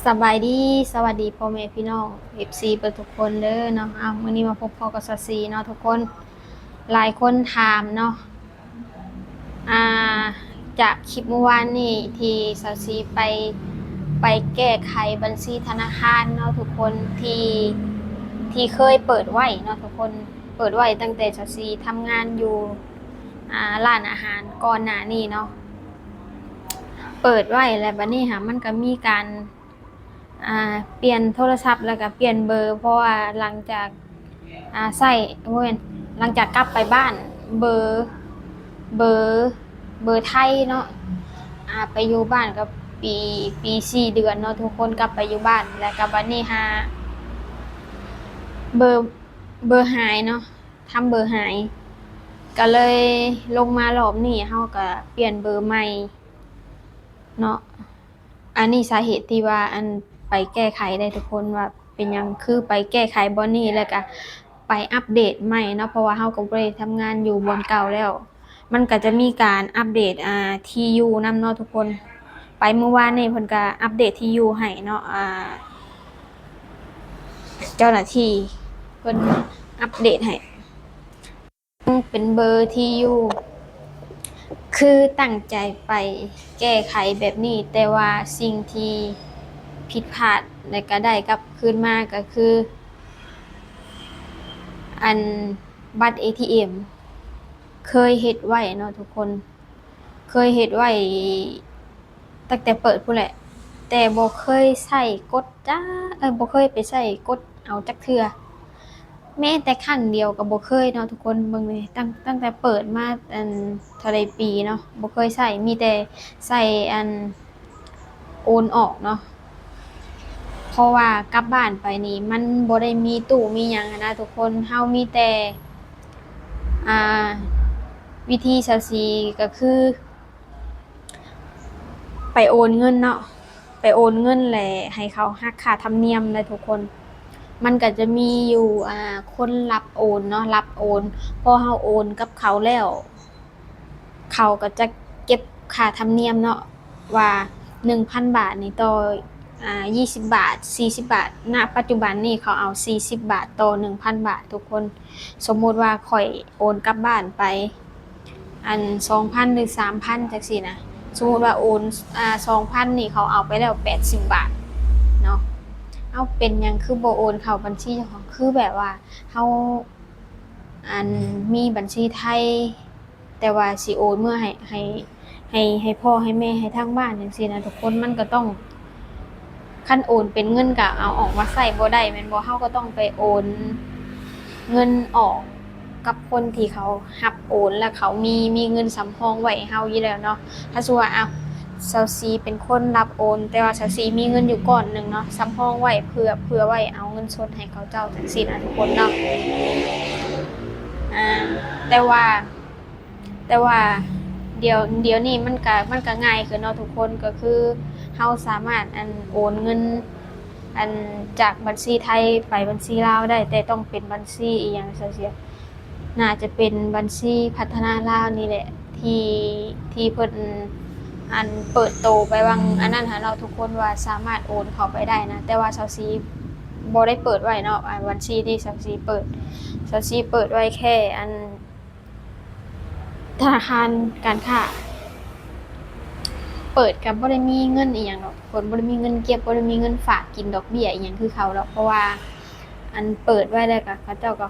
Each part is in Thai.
สบายดีสวัสดีพ่อแม่พี่น้อง FC เปิดทุกคนเด้อเนาะมื้อนี้มาพบพ่อกับซาซีเนาะทุกคนหลายคนถามเนาะอ่าจากคลิปเมื่อวานนี่ที่ซาซีไปแก้ไขบัญชีธนาคารเนาะทุกคนที่เคยเปิดไว้เนาะทุกคนเปิดไว้ตั้งแต่ซาซีทำงานอยู่ร้านอาหารก่อนหน้านี้เนาะเปิดไว้แล้วบัดนี้ค่ะมันก็มีการเปลี่ยนโทรศัพท์แล้วก็เปลี่ยนเบอร์เพราะว่าหลังจากใช้หลังจากกลับไปบ้านเบอร์เบอร์เบอร์ไทยเนาะไปอยู่บ้านก็ปี4เดือนเนาะทุกคนกลับไปอยู่บ้านแล้วก็บัดนี้เบอร์เบอร์หายเนาะทำเบอร์หายก็เลยลงมารอบนี้เฮาก็เปลี่ยนเบอร์ใหม่เนาะอันนี้สาเหตุที่ว่าไปแก้ไขได้ทุกคนว่าเป็นหยังคือไปแก้ไขบ่นี้แล้วก็ไปอัปเดตใหม่เนาะเพราะว่าเฮาก็บ่ได้ทำงานอยู่บ่อนเก่าแล้วมันก็จะมีการอัปเดตที่อยู่นำเนาะทุกคนไปเมื่อวานนี้เพิ่นก็อัปเดตที่อยู่ให้เนาะเจ้าหน้าที่เพิ่นอัปเดตให้เป็นเบอร์ที่อยู่คือตั้งใจไปแก้ไขแบบนี้แต่ว่าสิ่งที่ผิดพลาดและก็ได้กลับคืนมาก็คือบัตร ATM เคยเฮ็ดไว้เนาะทุกคนเคยเฮ็ดไว้ตั้งแต่เปิดพู้นแหละแต่บ่เคยใช้กดบ่เคยไปใช้กดเอาจักเทื่อแม้แต่ครั้งเดียวก็บ่เคยเนาะทุกคนเบิ่งนี่ตั้งแต่เปิดมาเท่าใดปีเนาะบ่เคยใช้มีแต่ใช้โอนออกเนาะเพราะว่ากลับบ้านไปนี่มันบ่ได้มีตู้มีหยังหั้นนะทุกคนเฮามีแต่อ่าวิธีซะสิก็คือไปโอนเงินเนาะไปโอนเงินแหละให้เขาหักค่าธรรมเนียมเลยทุกคนมันก็จะมีอยู่คนรับโอนเนาะรับโอนพอเฮาโอนกับเขาแล้วเขาก็จะเก็บค่าธรรมเนียมเนาะว่า 1,000 บาทนี่ต่อ20 บาท40 บาทณปัจจุบันนี้เขาเอา40 บาทต่อ 1,000 บาททุกคนสมมุติว่าข้อยโอนกลับบ้านไป2,000 หรือ 3,000 จังซี่นะสมมุติว่าโอน2,000 นี่เขาเอาไปแล้ว80 บาทเนาะเอ้าเป็นหยังคือบ่โอนเข้าบัญชีเจ้าของคือแบบว่าเฮามีบัญชีไทยแต่ว่าสิโอนเมื่อให้พ่อให้แม่ให้ทางบ้านจังซี่นะทุกคนมันก็ต้องคันโอนเป็นเงินก็เอาออกมาใช้บ่ได้แม่นบ่เฮาก็ต้องไปโอนเงินออกกับคนที่เขารับโอนแล้วเขามีเงินสำรองไว้ให้เฮาอยู่แล้วเนาะถ้าสมมุติว่าเซาซีเป็นคนรับโอนแต่ว่าเซาซีมีเงินอยู่ก้อนหนึ่งเนาะสำรองไว้เผื่อไว้เอาเงินสดให้เขาเจ้าจังซี่นะทุกคนเนาะอ่าแต่ว่าแต่ว่าเดี๋ยวนี้มันก็ง่ายขึ้นเนาะทุกคนก็คือเฮาสามารถโอนเงินจากบัญชีไทยไปบัญชีลาวได้แต่ต้องเป็นบัญชีอีหยังจั่งซี้น่าจะเป็นบัญชีพัฒนาลาวนี่แหละที่เพิ่นเปิดโตไปวังอันนั้นหั้นเนาะทุกคนว่าสามารถโอนเข้าไปได้นะแต่ว่าเซาซีบ่ได้เปิดไว้เนาะบัญชีที่เซาซีเปิดไว้แค่ธนาคารการค้าเปิดก็บ่ได้มีเงินอิหยังดอกเพิ่นบ่ได้มีเงินเก็บบ่ได้มีเงินฝากกินดอกเบี้ยอิหยังคือเขาดอกเพราะว่าเปิดไว้แล้วก็เขาเจ้าก็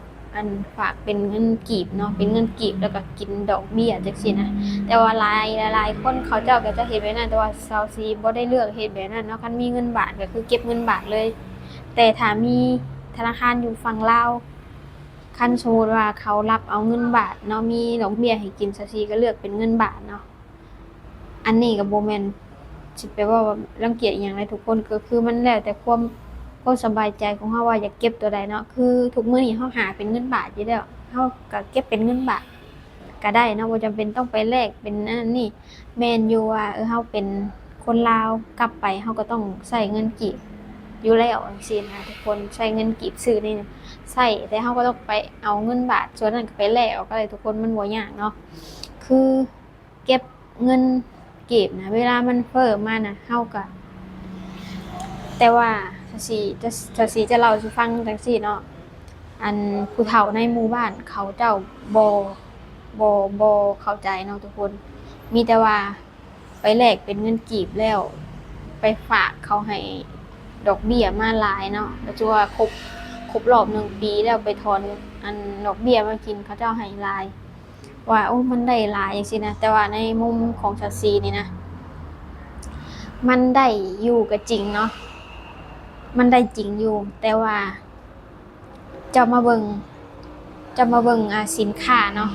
ฝากเป็นเงินกีบเนาะเป็นเงินกีบแล้วก็กินดอกเบี้ยจังซี่นะแต่ว่าหลายคนเขาเจ้าก็จะเฮ็ดแบบนั้นแต่ว่าเซาซีบ่ได้เลือกเฮ็ดแบบนั้นเนาะคันมีเงินบาทก็คือเก็บเงินบาทเลยแต่ถ้ามีธนาคารอยู่ฝั่งลาวคันสมมุติว่าเขารับเอาเงินบาทเนาะมีดอกเบี้ยให้กินเซาซีก็เลือกเป็นเงินบาทเนาะอันนี้ก็บ่แม่นสิไปว่ารังเกียจอิหยังเลยทุกคนก็คือมันแล้วแต่ความสบายใจของเฮาว่าอยากเก็บตัวใดเนาะคือทุกมื้อนี้เฮาหาเป็นเงินบาทอยู่แล้วเฮาก็เก็บเป็นเงินบาทก็ได้เนาะบ่จำเป็นต้องไปแลกเป็นอันนั้นนี่แม่นอยู่ว่าเฮาเป็นคนลาวกลับไปเฮาก็ต้องใช้เงินกีบอยู่แล้วจังซี่นะทุกคนใช้เงินกีบซื้อนี่ใช้แต่เฮาก็ต้องไปเอาเงินบาทส่วนนั้นก็ไปแลกเอาก็ได้ทุกคนมันบ่ยากเนาะคือเก็บเงินกีบนะเวลามันเฟ้อมาน่ะเฮาก็ แต่ว่าจะเล่าให้ฟังจังซี่เนาะอันผู้เฒ่าในหมู่บ้านเขาเจ้าบ่บ่เข้าใจเนาะทุกคนมีแต่ว่าไปแลกเป็นเงินกีบแล้วไปฝากเขาให้ดอกเบี้ยมาหลายเนาะแล้วจั่วาครบรอบ1 ปีแล้วไปถอนอันดอกเบี้ยมากินเขาเจ้าให้หลายว่าโอ้มันได้หลายจังซี่นะแต่ว่าในมุมของชาวซีนี่นะมันได้อยู่ก็จริงเนาะมันได้จริงอยู่แต่ว่าเจ้ามาเบิ่ง จะมาเบิ่งสินค้าเนาะ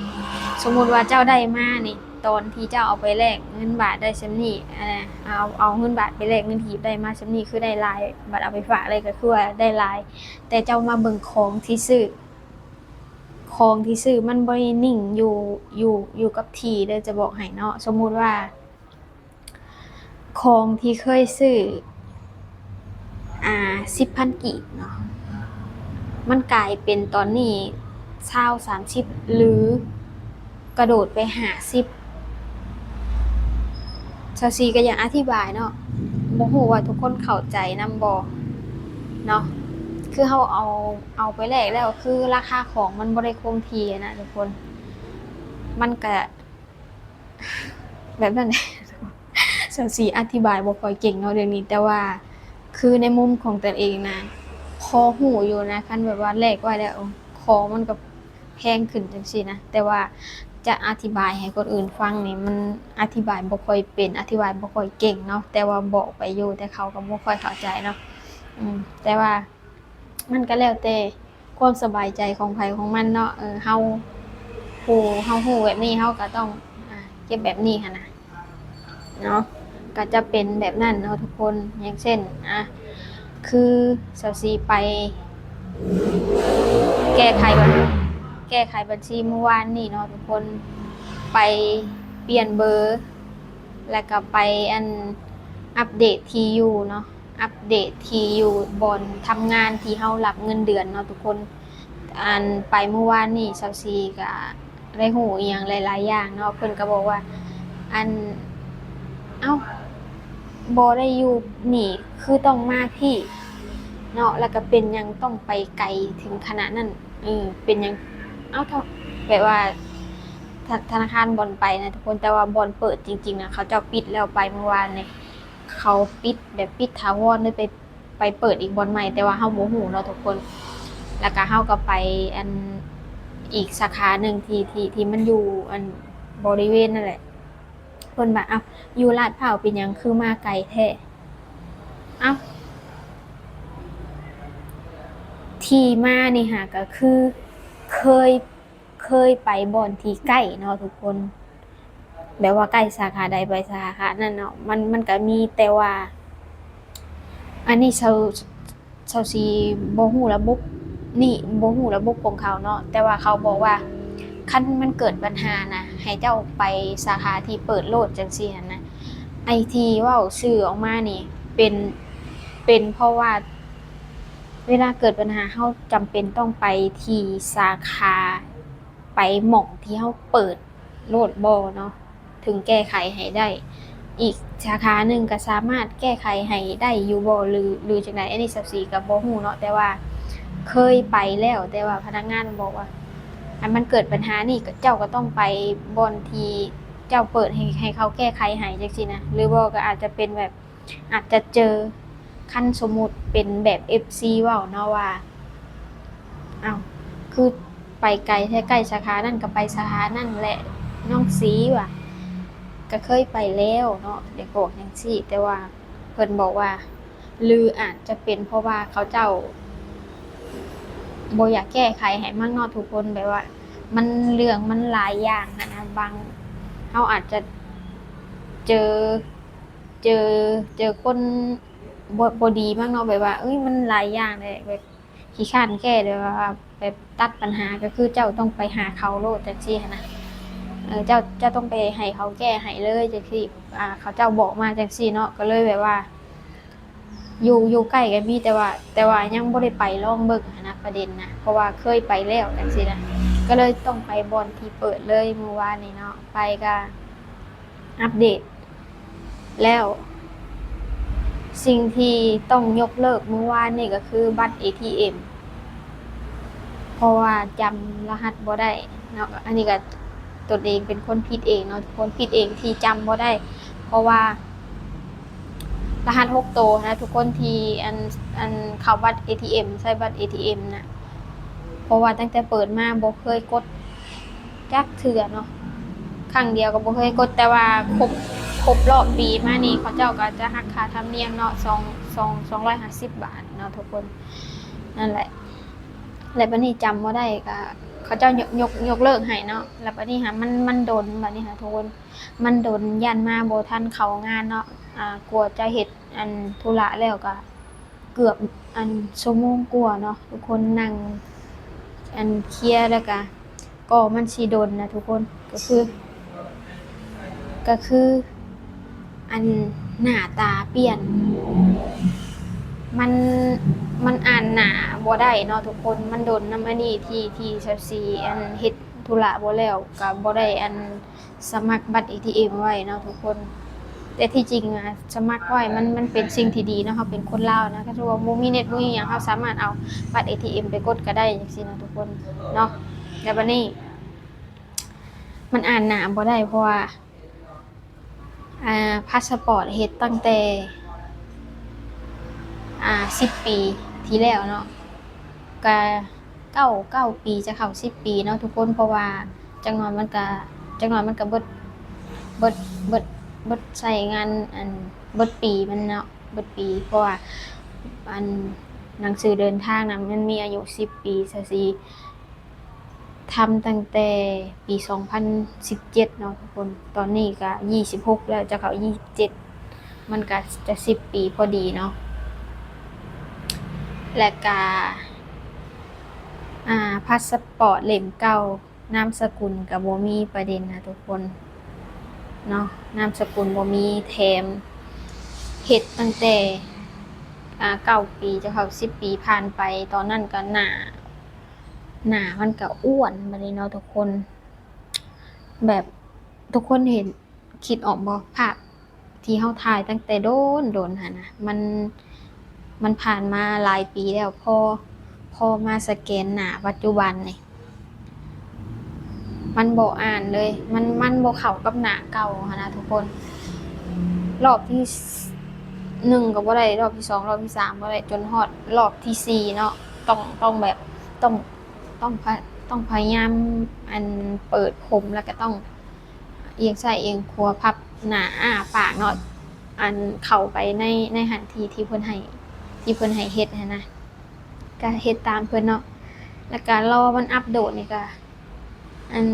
สมมุติว่าเจ้าได้มานี่ตอนที่เจ้าเอาไปแลกเงินบาทได้ส่ำนี้เอาเงินบาทไปแลกเงินกีบได้มาส่ำนี้คือได้หลายบัดเอาไปฝากเลยก็คือว่าได้หลายแต่เจ้ามาเบิ่งของที่ซื้อมันบ่ได้นิ่งอยู่กับที่เด้อจะบอกให้เนาะสมมุติว่าของที่เคยซื้อ10,000กีบเนาะมันกลายเป็นตอนนี้20-30หรือกระโดดไป50ซาซีก็อยากอธิบายเนาะบ่ฮู้ว่าทุกคนเข้าใจนำบ่เนาะคือเฮาเอาไปแลกแล้วคือราคาของมันบ่ได้คงที่นะทุกคนมันก็แบบนั้นแหละซาซีอธิบายบ่ค่อยเก่งเนาะเรื่องนี้แต่ว่าคือในมุมของตนเองนะพอฮู้อยู่นะคันแบบว่าแลกไว้แล้วของมันก็แพงขึ้นจังซี่นะแต่ว่าจะอธิบายให้คนอื่นฟังนี่มันอธิบายบ่ค่อยเป็นอธิบายบ่ค่อยเก่งเนาะแต่ว่าบอกไปอยู่แต่เขาก็บ่ค่อยเข้าใจเนาะแต่ว่ามันก็แล้วแต่ความสบายใจของไผของมันเนาะเฮาฮู้แบบนี้เฮาก็ต้องเก็บแบบนี้หันน่ะเนาะก็จะเป็นแบบนั้นเนาะทุกคนอย่างเช่นคือสาวซีไปแก้ไขบัญชีเมื่อวานนี้เนาะทุกคนไปเปลี่ยนเบอร์แล้วก็ไปอัปเดตที่อยู่เนาะอัปเดตที่อยู่บอนทำงานที่เฮารับเงินเดือนเนาะทุกคนไปเมื่อวานนี้สาวซีก็ได้ฮู้อิหยังหลายๆอย่างเนาะเพิ่นก็บอกว่าเอ้าบ่ได้อยู่นี่คือต้องมาพี่เนาะแล้วก็เป็นหยังต้องไปไกลถึงขนาดนั้นเป็นหยังเอ้าแบบว่าธนาคารบ่อนไปนะทุกคนแต่ว่าบ่อนเปิดจริงๆนะเขาเจ้าปิดแล้วไปเมื่อวานนี่เขาปิดแบบปิดถาวรเลยไปเปิดอีกบ่อนใหม่แต่ว่าเฮาบ่ฮู้เนาะทุกคนแล้วก็เฮาก็ไปอีกสาขาหนึ่งที่มันอยู่บริเวณนั่นแหละเพิ่นว่าอยู่ลาดพร้าวเป็นหยังคือมาไกลแท้ที่มานี่ค่ะก็คือเคยไปบ่อนที่ใกล้เนาะทุกคนแบบว่าใกล้สาขาใดไปสาขานั้นเนาะมันก็มีแต่ว่าอันนี้ชาวซีบ่ฮู้ระบบนี่บ่ฮู้ระบบของเขาเนาะแต่ว่าเขาบอกว่าคันมันเกิดปัญหานะให้เจ้าไปสาขาที่เปิดโลดจังซี่หั่นนะไอ้ที่เว้าชื่อออกมานี่เป็นเพราะว่าเวลาเกิดปัญหาเฮาจำเป็นต้องไปที่สาขาไปหม้องที่เฮาเปิดโลดบ่เนาะถึงแก้ไขให้ได้อีกสาขาหนึ่งก็สามารถแก้ไขให้ได้อยู่บ่หรือจังได๋อันนี้24ก็บ่ฮู้เนาะแต่ว่าเคยไปแล้วแต่ว่าพนักงานบอกว่ามันเกิดปัญหานี่เจ้าก็ต้องไปบ่อนที่เจ้าเปิดให้เขาแก้ไขให้จังซี่นะหรือบ่ก็อาจจะเป็นแบบอาจจะเจอคันสมมุติเป็นแบบ FC เว้าเนาะว่าคือไปไกลแท้ใกล้สาขานั่นก็ไปสาขานั่นแหละน้องสีว่ะก็เคยไปแล้วเนาะเด็กบอกจังซี่แต่ว่าเพิ่นบอกว่าหรืออาจจะเป็นเพราะว่าเขาเจ้าบ่อยากแก้ไขให้มันเนาะทุกคนแบบว่ามันเรื่องมันหลายอย่างนะบางเฮาอาจจะเจอคนบ่ดีมากเนาะแบบว่ามันหลายอย่างเลยแบบขี้คร้านแก้แบบว่าแบบตัดปัญหาก็คือเจ้าต้องไปหาเขาโลดจังซี่หั้นนะเจ้าต้องไปให้เขาแก้ให้เลยจังซี่เขาเจ้าบอกมาจังซี่เนาะก็เลยแบบว่าอยู่ใกล้กันมีแต่ว่ายังบ่ได้ไปลองเบิ่งหั้นนะประเด็นนะเพราะว่าเคยไปแล้วจังซี่นะก็เลยต้องไปบ่อนที่เปิดเลยเมื่อวานนี้เนาะไปก็อัปเดตแล้ว สิ่งที่ต้องยกเลิกเมื่อวานนี่ก็คือบัตร ATM เพราะว่าจำรหัสบ่ได้เนาะอันนี้ก็ตนเองเป็นคนผิดเองเนาะทุกคนผิดเองที่จำบ่ได้เพราะว่ารหัส6ตัวนะทุกคนที่อันเข้าบัตร ATM ใช้บัตร ATM นะเพราะว่าตั้งแต่เปิดมาบ่เคยกดจักเทื่อเนาะครั้งเดียวก็บ่เคยกดแต่ว่าครบรอบปีมานี่เขาเจ้าก็จะหักค่าธรรมเนียมเนาะ250 บาทเนาะทุกคนนั่นแหละแล้วบัดนี้จำบ่ได้ก็เขาเจ้ายกเลิกให้เนาะแล้วบัดนี้หามันโดนบัดนี้หาทุกคนมันโดนยันมาบ่ทันเข้างานเนาะกลัวจะเฮ็ดอันธุระแล้วก็เกือบอันชั่วโมงกว่าเนาะทุกคนนั่งอันเคลียร์แล้วก็มันสิโดนนะทุกคนก็คืออันหน้าตาเปลี่ยนมันมันอ่านหน้าบ่ได้เนาะทุกคนมันโดนนำอันนี้ที่24อันเฮ็ดธุระบ่แล้วก็บ่ได้อันสมัครบัตร ATM ไว้เนาะทุกคนแต่ที่จริงอะสมัครไว้มันเป็นสิ่งที่ดีเนาะเราเป็นคนลาวนะก็ถือว่าบ่มีเน็ตบ่มีหยังเราสามารถเอาบัตร ATM ไปกดก็ได้จังซี่นะทุกคนเนาะแล้วบัดนี้มันอ่านหน้าบ่ได้เพราะว่าพาสปอร์ตเฮ็ดตั้งแต่10 ปีที่แล้วเนาะก็9ปีจะเข้า10 ปีเนาะทุกคนเพราะว่าจักหน่อยมันก็เบิดเบิดเบิดใช้งานอันเบิดปีมันเนาะเบิดปีเพราะว่าอันหนังสือเดินทางน่ะมันมีอายุ10 ปีซะสิทำตั้งแต่ปี2017เนาะทุกคนตอนนี้ก็26แล้วจะเข้า27มันก็จะ10 ปีพอดีเนาะและก็พาสปอร์ตเล่มเก่านามสกุลก็บ่มีประเด็นนะทุกคนเนาะนามสกุลบ่มีแถมเฮ็ดตั้งแต่9 ปีจะเข้า10 ปีผ่านไปตอนนั้นก็หน้ามันก็อ้วนบัดนี้เนาะทุกคนแบบทุกคนเห็นคิดออกบ่ภาพที่เฮาถ่ายตั้งแต่โดนหั่นน่ะมันผ่านมาหลายปีแล้วพอมาสแกนหน้าปัจจุบันนี่มันบ่อ่านเลยมันบ่เข้ากับหน้าเก่าหั้นนะทุกคนรอบที่1ก็บ่ได้รอบที่2รอบที่3บ่ได้จนฮอดรอบที่4เนาะต้องแบบต้องต้องพยายามอันเปิดผมแล้วก็ต้องเอียงซ้ายเอียงขวาพับหน้าปากเนาะอันเข้าไปในหันที่เพิ่นให้เฮ็ดหั้นนะก็เฮ็ดตามเพิ่นเนาะแล้วก็รอมันอัปโหลดนี่ก็อัน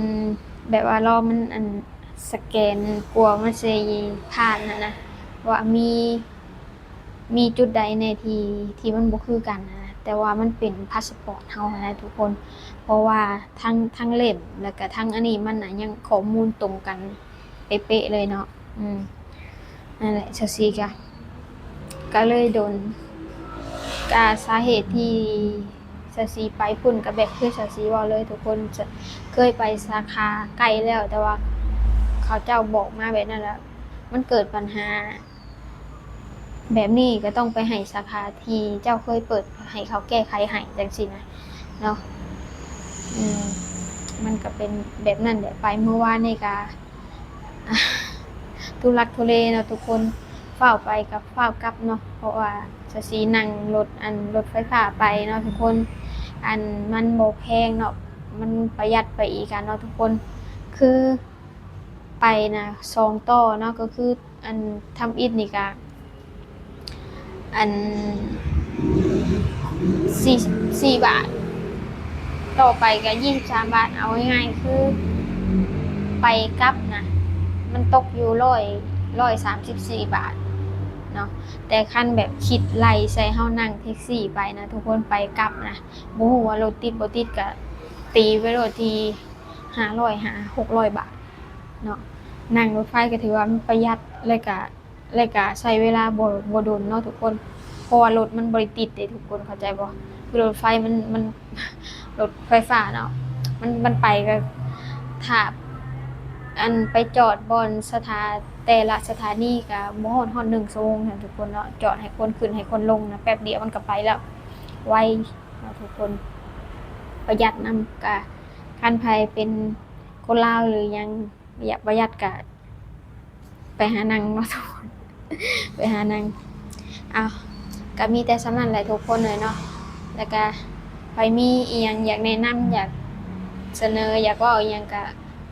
แบบว่ารอมันอันสแกนกลัวมันสิผ่านนะว่ามีจุดใดแน่ที่มันบ่คือกันนะแต่ว่ามันเป็นพาสปอร์ตเฮานะทุกคนเพราะว่าทั้งเล่มแล้วก็ทั้งอันนี้มันน่ะยังข้อมูลตรงกันเป๊ะๆเลยเนาะนั่นแหละจั่งซี้ก็เลยโดนสาเหตุที่จั่งซี้ไปพุ่นก็แบบคือจั่งซี้เว้าเลยทุกคนจะเคยไปสาขาไกลแล้วแต่ว่าเขาเจ้าบอกมาแบบนั้นแล้วมันเกิดปัญหาแบบนี้ก็ต้องไปให้สาขาที่เจ้าเคยเปิดให้เขาแก้ไขให้จังซี่นะเนาะมันก็เป็นแบบนั้นแหละไปเมื่อวานนี่ก็ทุลักทุเลเนาะทุกคนฟ้าวไปกับฟ้าวกลับเนาะเพราะว่าจะสินั่งรถไฟฟ้าไปเนาะทุกคนมันบ่แพงเนาะมันประหยัดไปอีกเนาะทุกคนคือไปนะ2ต่อเนาะก็คืออันทำอิฐนี่ก็อัน4 บาทต่อไปก็23 บาทเอาง่ายๆคือไปกลับนะมันตกอยู่134 บาทเนาะแต่คันแบบคิดไล่ใส่เฮานั่งแท็กซี่ไปนะทุกคนไปกลับนะบ่ฮู้ว่ารถติดบ่ติดก็ตีไว้โลดที่500 600 บาทเนาะนั่งรถไฟก็ถือว่ามันประหยัดแล้วก็ใช้เวลาบ่โดนเนาะทุกคนเพราะว่ารถมันบ่ได้ติดเด้ทุกคนเข้าใจบ่คือรถไฟมันรถไฟฟ้าเนาะมันไปก็ถ้า อันไปจอดบอนสถานแต่ละสถานีก็บ่ฮอด1 ชั่วโมงนะทุกคนเนาะจอดให้คนขึ้นให้คนลงนะแป๊บเดียวมันก็ไปแล้วไวเนาะทุกคนประหยัดนำก็คันไผเป็นคนลาวหรือยังอยากประหยัดก็ไปหานั่งเนาะทุกคนไปหานั่งอ้าวก็มีแต่ส่ำนั้นแหละทุกคนเลยเนาะแล้วก็ไผมีอิหยังอยากแนะนำอยากเสนออยากเว้าอิหยังก็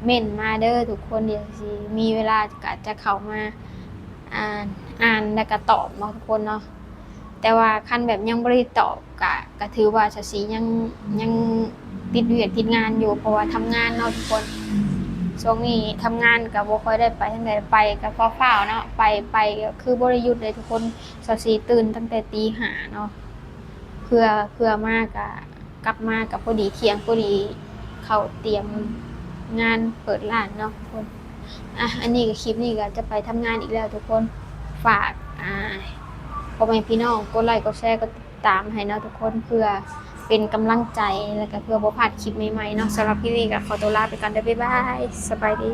เม้นมาเด้อทุกคนเดี๋ยวสิมีเวลาก็จะเข้ามาอ่านแล้วก็ตอบเนาะทุกคนเนาะแต่ว่าคันแบบยังบ่ได้ตอบก็ถือว่าจะสิยังติดเวียกติดงานอยู่เพราะว่าทำงานเนาะทุกคนช่วงนี้ทำงานก็บ่ค่อยได้ไปทางใดไปก็ฟ้าวๆเนาะไปก็คือบ่ได้หยุดเลยทุกคน24:00ตื่นตั้งแต่ตี 5เนาะเพื่อมาก็กลับมาก็พอดีเที่ยงพอดีเข้าเตรียมงานเปิดร้านเนาะทุกคนอันนี้ก็คลิปนี้ก็จะไปทำงานอีกแล้วทุกคนฝากพ่อแม่พี่น้องกดไลค์กดแชร์กดติดตามให้เนาะทุกคนเพื่อเป็นกำลังใจแล้วก็เพื่อบ่พลาดคลิปใหม่ๆเนาะสำหรับคลิปนี้ก็ขอตัวลาไปก่อนเด้อบ๊ายบายสบายดี